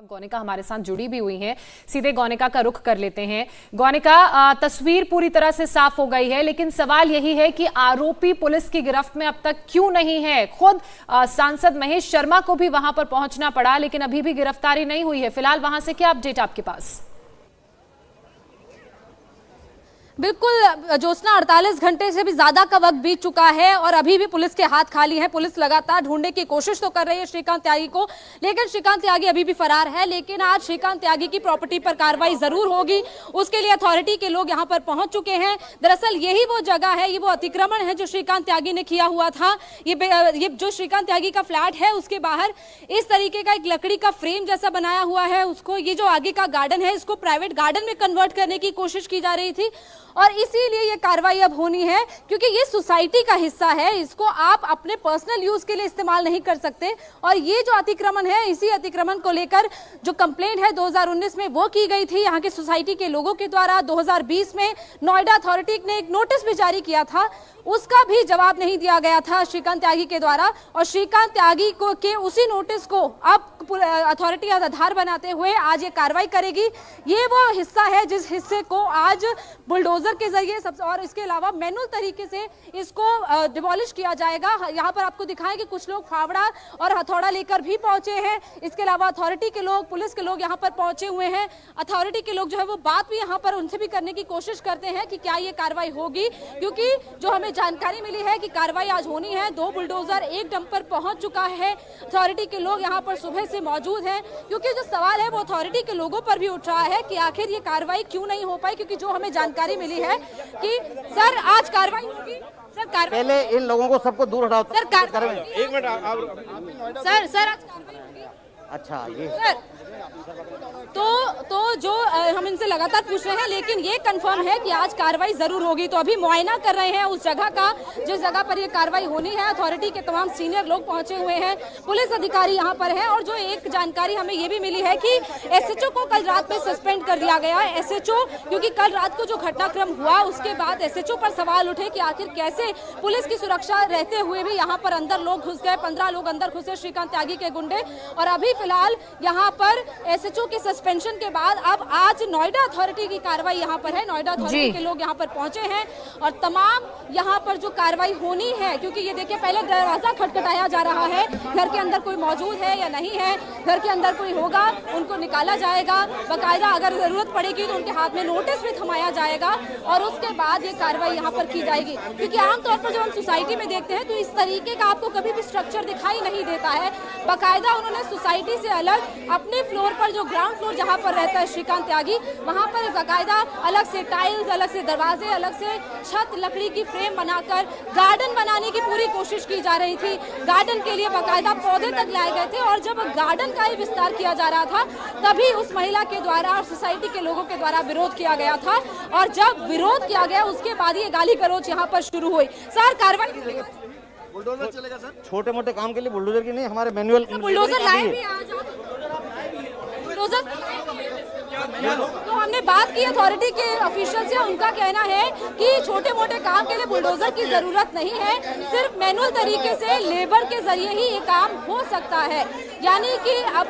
गौनिका हमारे साथ जुड़ी भी हुई हैं। सीधे गौनिका का रुख कर लेते हैं। गौनिका, तस्वीर पूरी तरह से साफ हो गई है, लेकिन सवाल यही है कि आरोपी पुलिस की गिरफ्त में अब तक क्यों नहीं है। खुद सांसद महेश शर्मा को भी वहां पर पहुंचना पड़ा, लेकिन अभी भी गिरफ्तारी नहीं हुई है। फिलहाल वहां से क्या अपडेट आपके पास? बिल्कुल ज्योत्सना, 48 घंटे से भी ज्यादा का वक्त बीत चुका है और अभी भी पुलिस के हाथ खाली हैं। पुलिस लगातार ढूंढने की कोशिश तो कर रही है श्रीकांत त्यागी को, लेकिन श्रीकांत त्यागी अभी भी फरार है। लेकिन आज श्रीकांत त्यागी की प्रॉपर्टी पर कार्रवाई जरूर होगी, उसके लिए अथॉरिटी के लोग यहां पर पहुंच चुके हैं। दरअसल यही वो जगह है, ये वो अतिक्रमण है जो श्रीकांत त्यागी ने किया हुआ था। ये जो श्रीकांत त्यागी का फ्लैट है, उसके बाहर इस तरीके का एक लकड़ी का फ्रेम जैसा बनाया हुआ है। उसको, ये जो आगे का गार्डन है, इसको प्राइवेट गार्डन में कन्वर्ट करने की कोशिश की जा रही थी और इसीलिए ये कार्रवाई अब होनी है, क्योंकि ये सोसाइटी का हिस्सा है। इसको आप अपने पर्सनल यूज के लिए इस्तेमाल नहीं कर सकते। और ये जो अतिक्रमण है, इसी अतिक्रमण को लेकर जो कंप्लेंट है 2019 में वो की गई थी यहाँ के सोसाइटी के लोगों के द्वारा। 2020 में नोएडा अथॉरिटी ने एक नोटिस भी जारी किया था, उसका भी जवाब नहीं दिया गया था श्रीकांत त्यागी के द्वारा। और श्रीकांत त्यागी को के उसी नोटिस को अब अथॉरिटी आधार बनाते हुए आज ये कार्रवाई करेगी। ये वो हिस्सा है जिस हिस्से को आज बुलडोजर के जरिए और इसके अलावा मैनुअल तरीके से इसको डिमोलिश किया जाएगा। यहाँ पर आपको दिखाएं कि कुछ लोग फावड़ा और हथौड़ा लेकर भी पहुंचे हैं। इसके अलावा अथॉरिटी के लोग, पुलिस के लोग यहाँ पर पहुंचे हुए हैं। अथॉरिटी के लोग जो है वो बात भी यहाँ पर उनसे भी करने की कोशिश करते हैं कि क्या ये कार्रवाई होगी, क्योंकि जो हमें जानकारी मिली है कि कार्रवाई आज होनी है। 2 बुलडोजर, 1 डंपर पहुंच चुका है। अथॉरिटी के लोग यहाँ पर सुबह से मौजूद हैं, क्योंकि जो सवाल है वो अथॉरिटी के लोगों पर भी उठ रहा है कि आखिर ये कार्रवाई क्यों नहीं हो पाई। क्योंकि जो हमें जानकारी मिली है कि सर आज कार्रवाई होगी। सर पहले इन लोगों को सबको दूर हटाओ। सर एक मिनट सर आज कार्रवाई होगी। अच्छा, ये सर तो जो हम इनसे लगातार पूछ रहे हैं, लेकिन ये कंफर्म है कि आज कार्रवाई जरूर होगी। तो अभी मुआयना कर रहे हैं उस जगह का जिस जगह पर ये कार्रवाई होनी है। अथॉरिटी के तमाम सीनियर लोग पहुंचे हुए हैं, पुलिस अधिकारी यहाँ पर हैं। और जो एक जानकारी हमें ये भी मिली है कि एसएचओ को कल रात में सस्पेंड कर दिया गया है। एसएचओ, क्योंकि कल रात को जो घटनाक्रम हुआ उसके बाद एसएचओ पर सवाल उठे कि आखिर कैसे पुलिस की सुरक्षा रहते हुए भी यहाँ पर अंदर लोग घुस गए। 15 लोग अंदर घुसे, श्रीकांत त्यागी के गुंडे। और अभी फिलहाल यहाँ पर एसएचओ के सस्पेंशन के बाद अब आज नोएडा अथॉरिटी की कार्रवाई यहाँ पर है। नोएडा अथॉरिटी के लोग यहाँ पर पहुंचे हैं और तमाम यहाँ पर जो कार्रवाई होनी है, क्योंकि ये देखिए पहले दरवाजा खटखटाया जा रहा है, घर के अंदर कोई मौजूद है या नहीं है। घर के अंदर कोई होगा उनको निकाला जाएगा, बाकायदा अगर जरूरत पड़ेगी तो उनके हाथ में नोटिस भी थमाया जाएगा और उसके बाद ये कार्रवाई यहाँ पर की जाएगी। क्योंकि आमतौर पर जब हम सोसाइटी में देखते हैं तो इस तरीके का आपको कभी भी स्ट्रक्चर दिखाई नहीं देता है। बाकायदा उन्होंने सोसाइटी से अलग अपने फ्लोर पर, जो ग्राउंड फ्लोर जहाँ पर रहता है श्रीकांत त्यागी, वहां पर बाकायदा अलग से टाइल्स, अलग से दरवाजे, अलग से छत, लकड़ी की फ्रेम बनाकर गार्डन बनाने की पूरी कोशिश की जा रही थी। गार्डन के लिए बाकायदा पौधे तक लाए गए थे और जब गार्डन का ही विस्तार किया जा रहा था तभी उस महिला के द्वारा और सोसाइटी के लोगों के द्वारा विरोध किया गया था। और जब विरोध किया गया उसके बाद ये गाली गलौज यहाँ पर शुरू हुई। सर कार्रवाई बुलडोजर चलेगा सर? छोटे मोटे काम के लिए बुलडोजर की नहीं, हमारे मैनुअल बुलडोजर लाए भी आज बुलडोजर। तो हमने बात की अथॉरिटी के ऑफिशियल से, उनका कहना है कि छोटे मोटे काम के लिए बुलडोजर की जरूरत नहीं है, सिर्फ मैनुअल तरीके से लेबर के जरिए ही ये काम हो सकता है। यानी कि अब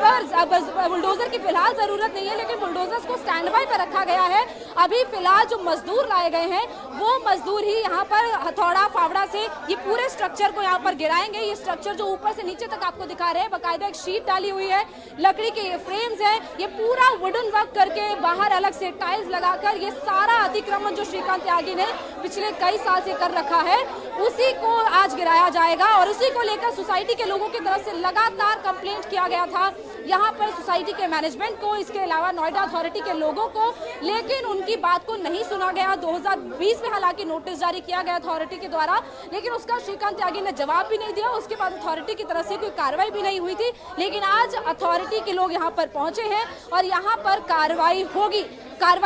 बुलडोजर की फिलहाल जरूरत नहीं है, लेकिन बुलडोजर्स को स्टैंड बाय पर रखा गया है। अभी फिलहाल जो मजदूर लाए गए हैं वो मजदूर ही यहाँ पर हथौड़ा फावड़ा से ये पूरे स्ट्रक्चर को यहाँ पर गिराएंगे। ये स्ट्रक्चर जो ऊपर से नीचे तक आपको दिखा रहे हैं, बाकायदा एक शीट डाली हुई है, लकड़ी के ये फ्रेम्स है, ये पूरा वुडन वर्क करके बाहर अलग से टाइल्स लगाकर ये सारा अतिक्रमण जो श्रीकांत त्यागी ने पिछले कई साल से कर रखा है उसी को आज गिराया जाएगा। और उसी को लेकर सोसाइटी के लोगों की तरफ से लगातार कंप्लेंट किया गया था यहाँ पर सोसाइटी के मैनेजमेंट को, इसके अलावा नोएडा अथॉरिटी के लोगों को, लेकिन उनकी बात को नहीं सुना गया। 2020 में हालांकि नोटिस जारी किया गया अथॉरिटी के द्वारा, लेकिन उसका श्रीकांत त्यागी ने जवाब भी नहीं दिया। उसके बाद अथॉरिटी की तरफ से कोई कार्रवाई भी नहीं हुई थी। लेकिन आज अथॉरिटी के लोग यहाँ पर पहुंचे हैं और यहाँ पर कार्रवाई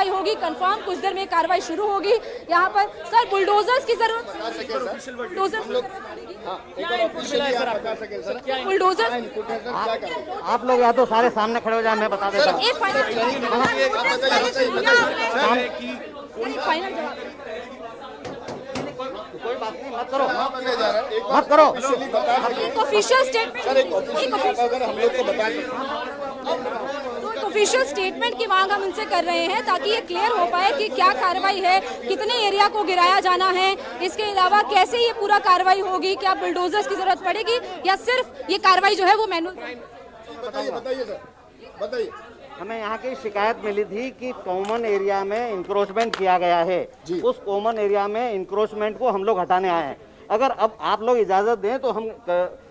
होगी कंफर्म। कुछ देर में कार्रवाई शुरू होगी यहाँ पर। सर बुलडोजर्स की जरूरत, बुलडोजर आप लोग या तो सारे सामने खड़े हो जाए, मैं बता देता हूँ। कोई बात नहीं, मत करो मत करो। ऑफिशियल स्टेटमेंट हम लोग को बता ऑफिशियल स्टेटमेंट की मांग हम इनसे कर रहे हैं ताकि ये क्लियर हो पाए कि क्या कार्रवाई है, कितने एरिया को गिराया जाना है, इसके अलावा कैसे ये पूरा कार्रवाई होगी, क्या बुलडोजर्स की जरूरत पड़ेगी या सिर्फ ये कार्रवाई जो है वो मैनुअल। बताइए सर, बताइए। हमें यहाँ की शिकायत मिली थी कि कॉमन एरिया में इंक्रोचमेंट किया गया है। उस कॉमन एरिया में इंक्रोचमेंट को हम लोग हटाने आए हैं। अगर अब आप लोग इजाजत दें तो हम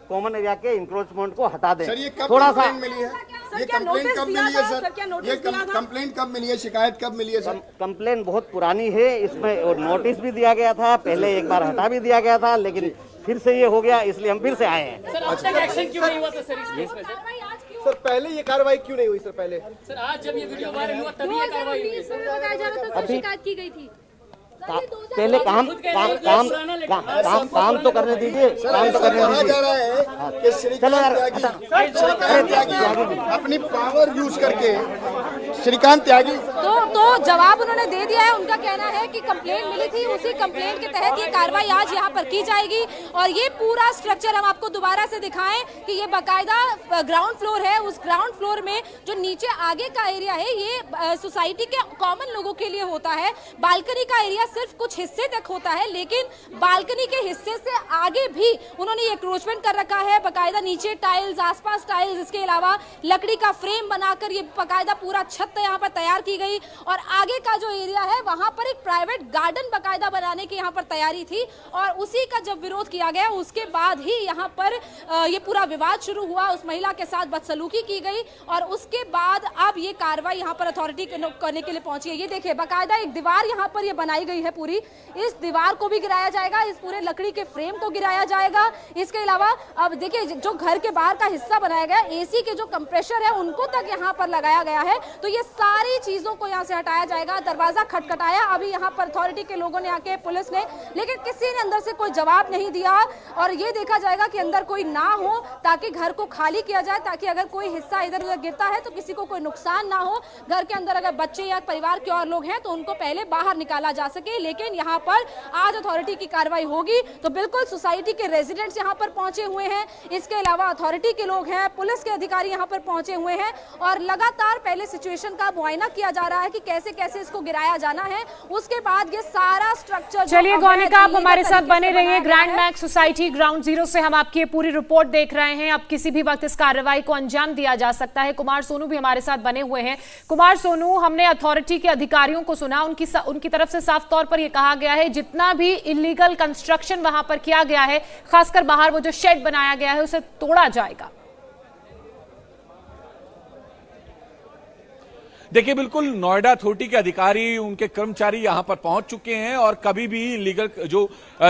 कॉमन एरिया के इंक्रोचमेंट को हटा दें। सर ये कब थोड़ा सा मिली है? ये कंप्लेंट कब मिली है सर? ये कंप्लेंट कब मिली है? शिकायत कब मिली है सर? कंप्लेन बहुत पुरानी है। इसमें नोटिस भी दिया गया था, पहले एक बार हटा भी दिया गया था, लेकिन फिर से ये हो गया, इसलिए हम फिर से आए हैं। सर अब तक एक्शन क्यों नहीं हुआ था सर इस केस में? सर पहले ये कार्रवाई क्यों नहीं हुई सर? पहले सर आज जब ये वीडियो वायरल हुआ तभी ये कार्रवाई हुई है। बताया जा रहा था शिकायत की गई थी। पहले काम तो करने दीजिए, काम तो करने कहा दीजिए। जा रहा है कि श्रीकांत त्यागी अपनी पावर यूज करके श्रीकांत त्यागी तो जवाब उन्होंने दे दिया है। उनका कहना है कि कंप्लेंट मिली थी, उसी कंप्लेंट के तहत ये कार्रवाई आज यहाँ पर की जाएगी। और ये पूरा स्ट्रक्चर हम आपको दोबारा से दिखाएं कि ये बाकायदा ग्राउंड फ्लोर है। उस ग्राउंड फ्लोर में जो नीचे आगे का एरिया है ये सोसाइटी के कॉमन लोगों के लिए होता है। बालकनी का एरिया सिर्फ कुछ हिस्से तक होता है, लेकिन बालकनी के हिस्से से आगे भी उन्होंने ये क्रोचमेंट कर रखा है। बाकायदा नीचे टाइल्स, आसपास टाइल्स, इसके अलावा लकड़ी का फ्रेम बनाकर ये बाकायदा पूरा छत यहाँ पर तैयार की गई। और आगे का जो एरिया है वहां पर एक प्राइवेट गार्डन बाकायदा बनाने की यहाँ पर तैयारी थी। और उसी का जब विरोध किया गया उसके बाद ही यहाँ पर ये पूरा विवाद शुरू हुआ। उस महिला के साथ बदसलूकी की गई और उसके बाद अब ये कार्रवाई यहाँ पर अथॉरिटी करने के लिए पहुंची है। ये देखिए बाकायदा एक दीवार यहाँ पर ये बनाई गई है पूरी। इस दीवार को भी गिराया जाएगा, इस पूरे लकड़ी के फ्रेम को गिराया जाएगा। इसके अलावा अब देखिए जो घर के बाहर का हिस्सा बनाया गया, एसी के जो कंप्रेसर है उनको तक यहाँ पर लगाया गया है। तो ये सारी चीजों को यहाँ से हटाया जाएगा। दरवाजा खटखटाया अभी यहाँ पर अथॉरिटी के लोगों ने आके, पुलिस ने, लेकिन किसी ने अंदर से कोई जवाब नहीं दिया। और ये देखा जाएगा कि अंदर कोई ना हो ताकि घर को खाली किया जाए, ताकि अगर कोई हिस्सा इधर उधर गिरता है तो किसी को कोई नुकसान ना हो। घर के अंदर अगर बच्चे या परिवार के और लोग हैं तो उनको पहले बाहर निकाला जा सके। लेकिन यहाँ पर आज अथॉरिटी की कार्रवाई होगी। तो बिल्कुल सोसाइटी के रेजिडेंट्स यहाँ पर पहुंचे हुए हैं, इसके अलावा अथॉरिटी के लोग हैं, पुलिस के अधिकारी यहाँ पर पहुंचे हुए हैं और लगातार पहले सिचुएशन का मुआयना किया जा रहा है कि कैसे कैसे इसको गिराया जाना है। उसके बाद ये सारा स्ट्रक्चर। चलिए गौनिका, आप हमारे साथ बने रहिए। Grand max society ground zero से हम आपकी पूरी रिपोर्ट देख रहे हैं। अब किसी भी वक्त इस कार्रवाई को अंजाम दिया जा सकता है। कुमार सोनू भी हमारे साथ बने हुए हैं। कुमार सोनू, हमने अथॉरिटी के अधिकारियों को सुना, उनकी तरफ से साफ तौर पर यह कहा गया है जितना भी इलीगल कंस्ट्रक्शन वहां पर किया गया है, खासकर बाहर वो जो शेड बनाया गया है, उसे तोड़ा जाएगा। देखिए बिल्कुल नोएडा अथॉरिटी के अधिकारी, उनके कर्मचारी यहां पर पहुंच चुके हैं और कभी भी लीगल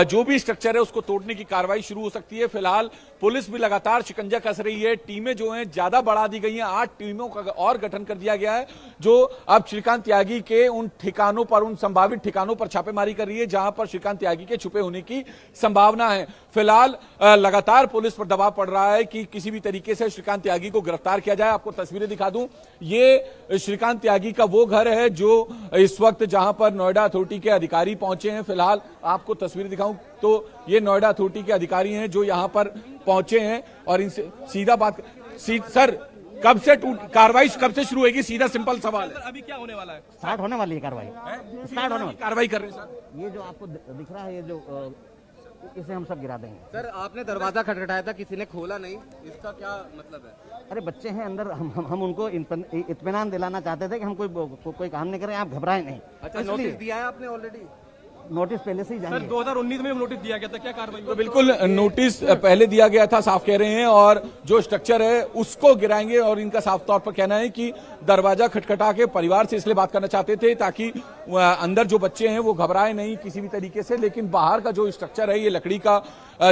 जो भी स्ट्रक्चर है उसको तोड़ने की कार्रवाई शुरू हो सकती है। फिलहाल पुलिस भी लगातार शिकंजा कस रही है। टीमें जो हैं ज्यादा बढ़ा दी गई हैं, 8 टीमों का और गठन कर दिया गया है जो अब श्रीकांत त्यागी के उन ठिकानों पर, उन संभावित ठिकानों पर छापेमारी कर रही है जहां पर श्रीकांत त्यागी के छुपे होने की संभावना है। फिलहाल लगातार पुलिस पर दबाव पड़ रहा है कि किसी भी तरीके से श्रीकांत त्यागी को गिरफ्तार किया जाए। आपको तस्वीरें दिखा दूं, ये श्रीकांत त्यागी का वो घर है जो इस वक्त जहां पर नोएडा अथॉरिटी के अधिकारी पहुंचे हैं। फिलहाल आपको तस्वीरें दिखाऊं तो ये नोएडा अथॉरिटी के अधिकारी हैं जो यहां पर पहुंचे हैं और इनसे सीधा बात सर कब से कार्रवाई कब से शुरू होगी? सीधा सिंपल सवाल है। अभी क्या होने वाला है? स्टार्ट होने वाली है कार्रवाई, स्टार्ट होने वाली कार्रवाई कर रहे हैं सर। ये जो आपको दिख रहा है, ये जो इसे हम सब गिरा देंगे। सर आपने दरवाजा खटखटाया था, किसी ने खोला नहीं, इसका क्या मतलब है? अरे बच्चे हैं अंदर, हम उनको इत्मीनान दिलाना चाहते थे कि हम कोई काम नहीं करें, आप घबराएं नहीं। अच्छा, नोटिस दिया है आपने ऑलरेडी? नोटिस पहले से ही जाएंगे। 2019 में नोटिस दिया गया था, क्या कार्रवाई? तो बिल्कुल नोटिस पहले दिया गया था, साफ कह रहे हैं, और जो स्ट्रक्चर है उसको गिराएंगे। और इनका साफ तौर पर कहना है कि दरवाजा खटखटा के परिवार से इसलिए बात करना चाहते थे ताकि अंदर जो बच्चे हैं वो घबराए नहीं किसी भी तरीके से, लेकिन बाहर का जो स्ट्रक्चर है, ये लकड़ी का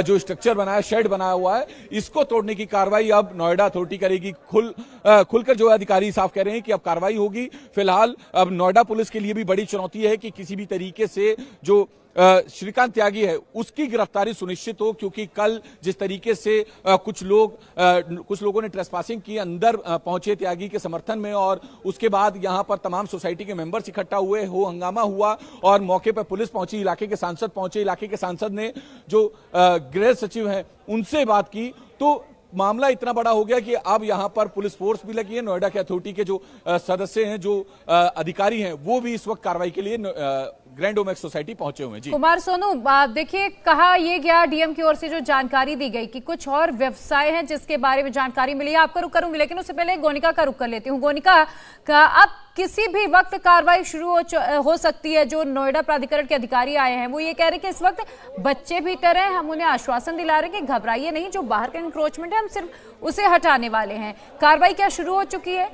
जो स्ट्रक्चर बनाया, शेड बनाया हुआ है, इसको तोड़ने की कार्रवाई अब नोएडा अथॉरिटी करेगी। खुलकर जो अधिकारी साफ कह रहे हैं कि अब कार्रवाई होगी। फिलहाल अब नोएडा पुलिस के लिए भी बड़ी चुनौती है कि किसी भी तरीके से जो श्रीकांत त्यागी है उसकी गिरफ्तारी सुनिश्चित हो, क्योंकि कल जिस तरीके से कुछ लोगों ने ट्रेसपासिंग की, अंदर पहुंचे त्यागी के समर्थन में, और उसके बाद यहां पर तमाम सोसाइटी के मेंबर्स इकट्ठा हुए, हंगामा हुआ और मौके पर पुलिस पहुंची, इलाके के सांसद पहुंचे। इलाके के सांसद ने जो गृह सचिव हैं उनसे बात की तो मामला इतना बड़ा हो गया कि अब यहां पर पुलिस फोर्स भी लगी है। नोएडा के अथॉरिटी के जो सदस्य हैं, जो अधिकारी हैं, वो भी इस वक्त कार्रवाई के लिए ग्रैंड ओमेक्स सोसाइटी पहुंचे हुए हैं। जी कुमार सोनू, देखिए, कहा यह गया डीएम की ओर से जो जानकारी दी गई कि कुछ और व्यवसाय हैं जिसके बारे में जानकारी मिली है। आपका रुख करूंगी, लेकिन उससे पहले गोनिका का रुख कर लेती हूँ। गोनिका, अब किसी भी वक्त कार्रवाई शुरू हो सकती है। जो नोएडा प्राधिकरण के अधिकारी आए हैं वो ये कह रहे हैं कि इस वक्त बच्चे भीतर हैं, हम उन्हें आश्वासन दिला रहे हैं कि घबराइए नहीं, जो बाहर का इंक्रोचमेंट है हम सिर्फ उसे हटाने वाले हैं। कार्रवाई क्या शुरू हो चुकी है?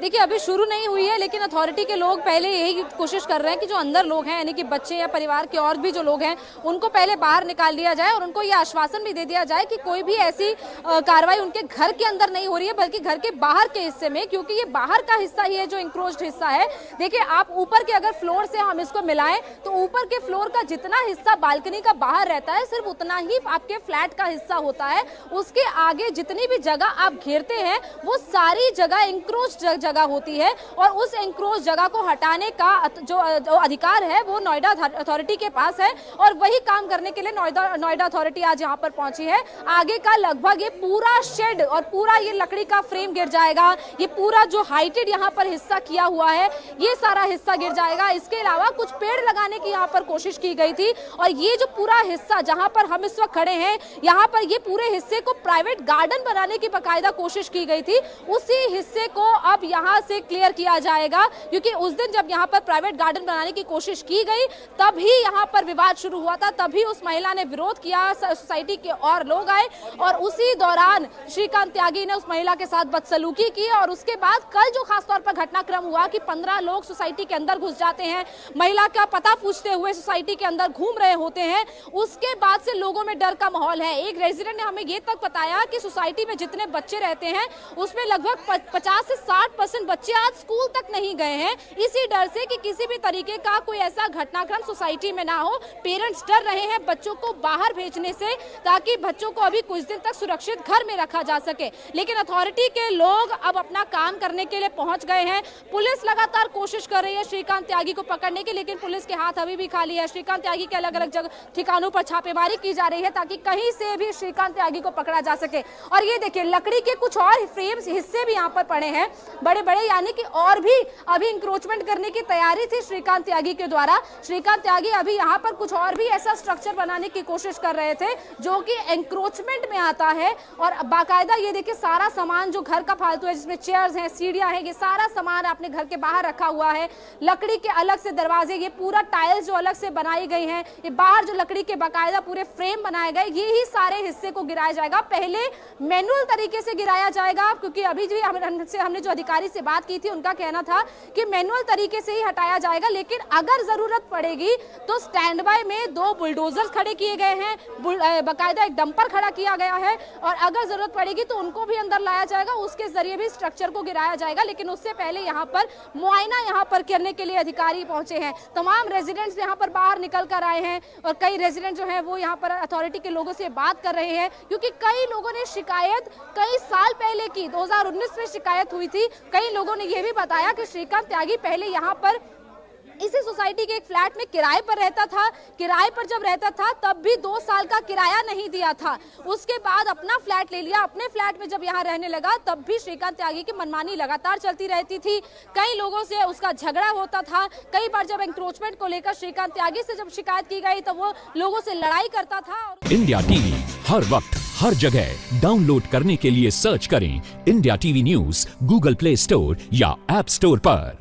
देखिए, अभी शुरू नहीं हुई है, लेकिन अथॉरिटी के लोग पहले यही कोशिश कर रहे हैं कि जो अंदर लोग हैं, यानी कि बच्चे या परिवार के और भी जो लोग हैं, उनको पहले बाहर निकाल दिया जाए और उनको ये आश्वासन भी दे दिया जाए कि कोई भी ऐसी कार्रवाई उनके घर के अंदर नहीं हो रही है, बल्कि घर के बाहर के हिस्से में, क्योंकि ये बाहर का हिस्सा ही है जो इंक्रोच्ड हिस्सा है। देखिए, आप ऊपर के अगर फ्लोर से हम इसको मिलाएं तो ऊपर के फ्लोर का जितना हिस्सा बालकनी का बाहर रहता है, सिर्फ उतना ही आपके फ्लैट का हिस्सा होता है। उसके आगे जितनी भी जगह आप घेरते हैं वो सारी जगह इंक्रोच्ड जगह होती है, और उस एंक्रोच जगह को हटाने का जो अधिकार है वो नोएडा अथॉरिटी के पास है, और वही काम करने के लिए नोएडा अथॉरिटी आज यहाँ पर पहुंची है। आगे का लगभग ये पूरा शेड और पूरा ये लकड़ी का फ्रेम गिर जाएगा। ये पूरा जो हाइटेड यहाँ पर हिस्सा किया हुआ है, ये सारा हिस्सा गिर जाएगा। इसके अलावा कुछ पेड़ लगाने की यहाँ पर कोशिश की गई थी, और ये जो पूरा हिस्सा जहाँ पर हम इस वक्त खड़े हैं, यहाँ पर ये पूरे हिस्से को प्राइवेट गार्डन बनाने की बाकायदा कोशिश की गई थी। उसी हिस्से को अब यहाँ से क्लियर किया जाएगा, क्योंकि उस दिन जब यहाँ पर प्राइवेट गार्डन बनाने की कोशिश की गई तभी यहाँ पर विवाद शुरू हुआ था। तभी उस महिला ने विरोध किया, सोसाइटी के और लोग आए, और उसी दौरान श्रीकांत त्यागी ने उस महिला के साथ बदसलूकी की। और उसके बाद कल जो खासतौर पर घटनाक्रम हुआ कि 15 लोग सोसाइटी के अंदर घुस जाते हैं, महिला का पता पूछते हुए सोसाइटी के अंदर घूम रहे होते हैं, उसके बाद से लोगों में डर का माहौल है। एक रेजिडेंट ने हमें ये तक बताया कि सोसाइटी में जितने बच्चे रहते हैं उसमें लगभग 50 से 60% बच्चे आज स्कूल तक नहीं गए हैं, इसी डर से कि किसी भी तरीके का कोई ऐसा घटनाक्रम सोसाइटी में ना हो। पेरेंट्स डर रहे हैं बच्चों को बाहर भेजने से, ताकि बच्चों को अभी कुछ दिन तक सुरक्षित घर में रखा जा सके। लेकिन अथॉरिटी के लोग अब अपना काम करने के लिए पहुंच गए हैं। पुलिस लगातार कोशिश कर रही है श्रीकांत त्यागी को पकड़ने की, लेकिन पुलिस के हाथ अभी भी खाली है। श्रीकांत त्यागी के अलग अलग जगह ठिकानों पर छापेमारी की जा रही है, ताकि कहीं से भी श्रीकांत त्यागी को पकड़ा जा सके। और ये देखिए, लकड़ी के कुछ और फ्रेम्स हिस्से भी यहाँ पर पड़े हैं बड़े बड़े, यानी कि और भी अभी इंक्रोचमेंट करने की तैयारी थी श्रीकांत त्यागी के द्वारा। श्रीकांत त्यागी अभी यहाँ पर कुछ और भी ऐसा स्ट्रक्चर बनाने की कोशिश कर रहे थे जो कि एंक्रोचमेंट में आता है। और बाकायदा ये देखिए, सारा सामान जो घर का फालतू है, जिसमें चेयर्स हैं, सीढ़ियां हैं, ये सारा सामान अपने घर के बाहर रखा हुआ है। लकड़ी के अलग से दरवाजे, ये पूरा टाइल्स जो अलग से बनाई गई हैं, ये बाहर जो लकड़ी के बाकायदा पूरे फ्रेम बनाए गए, ये ही सारे हिस्से को गिराया जाएगा। पहले मैनुअल तरीके से गिराया जाएगा, क्योंकि अभी भी हमने जो अधिकारी से बात की थी उनका कहना था कि मैनुअल तरीके से ही हटाया जाएगा, लेकिन अगर जरूरत पड़ेगी तो स्टैंड बाय में 2 बुलडोजर्स खड़े किए गए हैं, बाकायदा एक डंपर खड़ा किया गया है, और अगर जरूरत पड़ेगी तो उनको भी अंदर लाया जाएगा, उसके जरिए भी स्ट्रक्चर को गिराया जाएगा। लेकिन उससे पहले यहाँ पर मुआयना यहाँ पर करने के लिए अधिकारी पहुंचे हैं। तमाम रेजिडेंट्स यहाँ पर बाहर निकल कर आए हैं, और कई रेजिडेंट जो है वो यहाँ पर अथॉरिटी के लोगों से बात कर रहे हैं, क्योंकि कई लोगों ने शिकायत कई साल पहले की, 2019 में शिकायत हुई थी। कई लोगों ने यह भी बताया कि श्रीकांत त्यागी पहले यहाँ पर इसी सोसाइटी के एक फ्लैट में किराए पर रहता था। किराए पर जब रहता था तब भी 2 साल का किराया नहीं दिया था। उसके बाद अपना फ्लैट ले लिया। अपने फ्लैट में जब यहाँ रहने लगा तब भी श्रीकांत त्यागी की मनमानी लगातार चलती रहती थी। कई लोगों से उसका झगड़ा होता था। कई बार जब एंक्रोचमेंट को लेकर श्रीकांत त्यागी से जब शिकायत की गई तो वो लोगों से लड़ाई करता था। इंडिया टीवी हर वक्त हर जगह डाउनलोड करने के लिए सर्च करें India TV news Google play store या ऐप स्टोर पर।